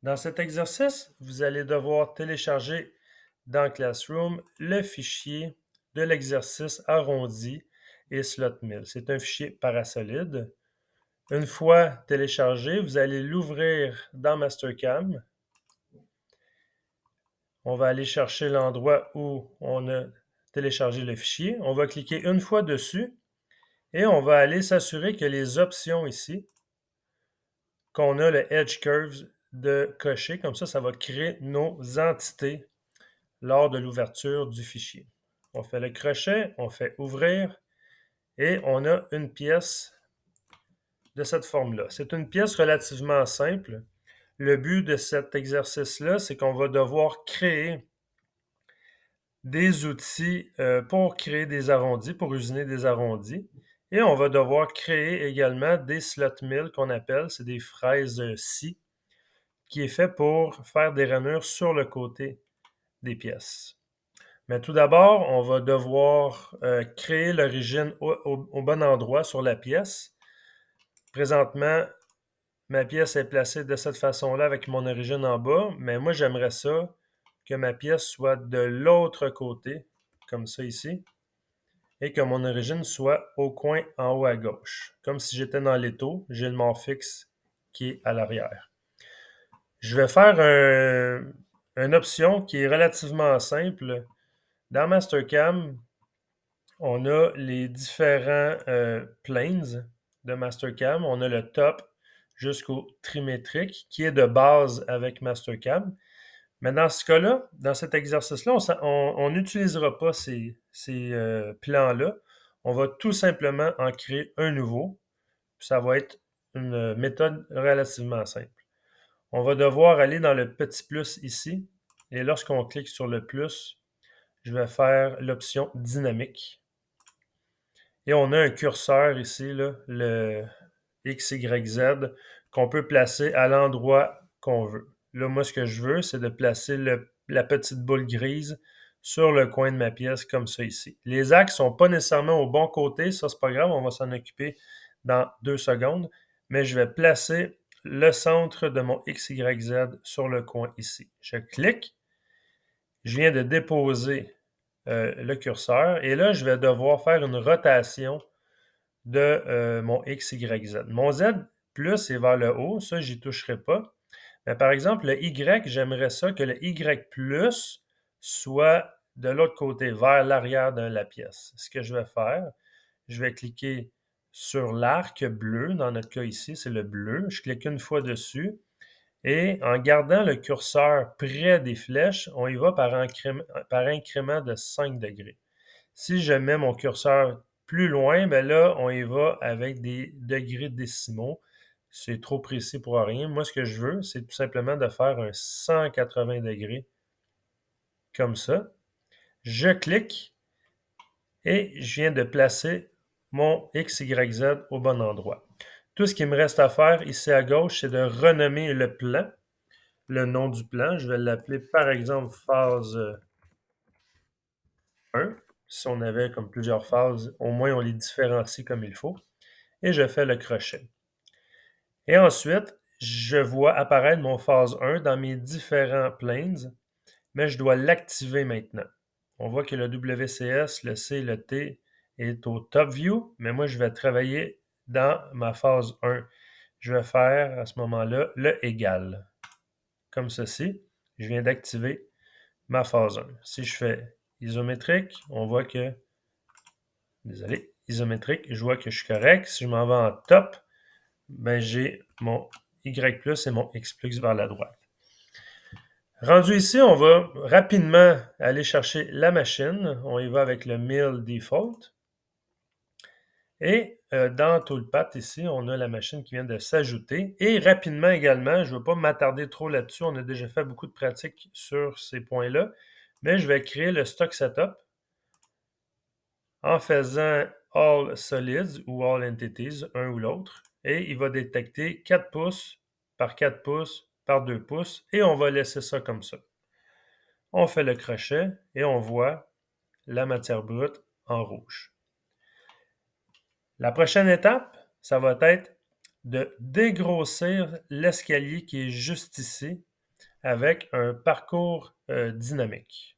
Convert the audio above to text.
Dans cet exercice, vous allez devoir télécharger dans Classroom le fichier de l'exercice arrondi et slot1000. C'est un fichier parasolide. Une fois téléchargé, vous allez l'ouvrir dans Mastercam. On va aller chercher l'endroit où on a téléchargé le fichier. On va cliquer une fois dessus et on va aller s'assurer que les options ici, qu'on a le Edge Curves de cocher. Comme ça va créer nos entités lors de l'ouverture du fichier. On fait le crochet, on fait ouvrir et on a une pièce de cette forme-là. C'est une pièce relativement simple. Le but de cet exercice-là, c'est qu'on va devoir créer des outils pour créer des arrondis, pour usiner des arrondis. Et on va devoir créer également des slot mills qu'on appelle, c'est des fraises scie, qui est fait pour faire des rainures sur le côté des pièces. Mais tout d'abord, on va devoir créer l'origine au bon endroit sur la pièce. Présentement, ma pièce est placée de cette façon-là avec mon origine en bas, mais moi, j'aimerais ça que ma pièce soit de l'autre côté, comme ça ici, et que mon origine soit au coin en haut à gauche. Comme si j'étais dans l'étau, j'ai le mort fixe qui est à l'arrière. Je vais faire une option qui est relativement simple. Dans Mastercam, on a les différents planes de Mastercam. On a le top jusqu'au trimétrique qui est de base avec Mastercam. Mais dans ce cas-là, dans cet exercice-là, on n'utilisera pas ces plans-là. On va tout simplement en créer un nouveau. Ça va être une méthode relativement simple. On va devoir aller dans le petit plus ici. Et lorsqu'on clique sur le plus, je vais faire l'option dynamique. Et on a un curseur ici, là, le X, Y, Z, qu'on peut placer à l'endroit qu'on veut. Là, moi, ce que je veux, c'est de placer la petite boule grise sur le coin de ma pièce, comme ça ici. Les axes ne sont pas nécessairement au bon côté, ça, c'est pas grave, on va s'en occuper dans 2 secondes, mais je vais placer le centre de mon X, Y, Z sur le coin ici. Je clique, je viens de déposer le curseur, et là, je vais devoir faire une rotation de mon X, Y, Z. Mon Z plus est vers le haut, ça, j'y toucherai pas. Mais par exemple, le Y, j'aimerais ça que le Y plus soit de l'autre côté, vers l'arrière de la pièce. Ce que je vais faire, je vais cliquer sur l'arc bleu. Dans notre cas ici, c'est le bleu. Je clique une fois dessus. Et en gardant le curseur près des flèches, on y va par incrément de 5 degrés. Si je mets mon curseur plus loin, ben là, on y va avec des degrés décimaux. C'est trop précis pour rien. Moi, ce que je veux, c'est tout simplement de faire un 180 degrés comme ça. Je clique et je viens de placer mon X, Y, Z au bon endroit. Tout ce qui me reste à faire ici à gauche, c'est de renommer le plan, le nom du plan. Je vais l'appeler par exemple phase 1. Si on avait comme plusieurs phases, au moins on les différencie comme il faut. Et je fais le crochet. Et ensuite, je vois apparaître mon phase 1 dans mes différents planes, mais je dois l'activer maintenant. On voit que le WCS, le C, le T est au top view, mais moi, je vais travailler dans ma phase 1. Je vais faire à ce moment-là le égal. Comme ceci, je viens d'activer ma phase 1. Si je fais isométrique, on voit que, désolé, isométrique, je vois que je suis correct. Si je m'en vais en top, ben j'ai mon Y plus et mon X plus vers la droite. Rendu ici, on va rapidement aller chercher la machine. On y va avec le mill default. Et dans Toolpath, ici, on a la machine qui vient de s'ajouter. Et rapidement également, je ne veux pas m'attarder trop là-dessus, on a déjà fait beaucoup de pratiques sur ces points-là, mais je vais créer le stock setup en faisant All Solids ou All Entities, un ou l'autre. Et il va détecter 4 pouces par 4 pouces par 2 pouces. Et on va laisser ça comme ça. On fait le crochet et on voit la matière brute en rouge. La prochaine étape, ça va être de dégrossir l'escalier qui est juste ici avec un parcours dynamique.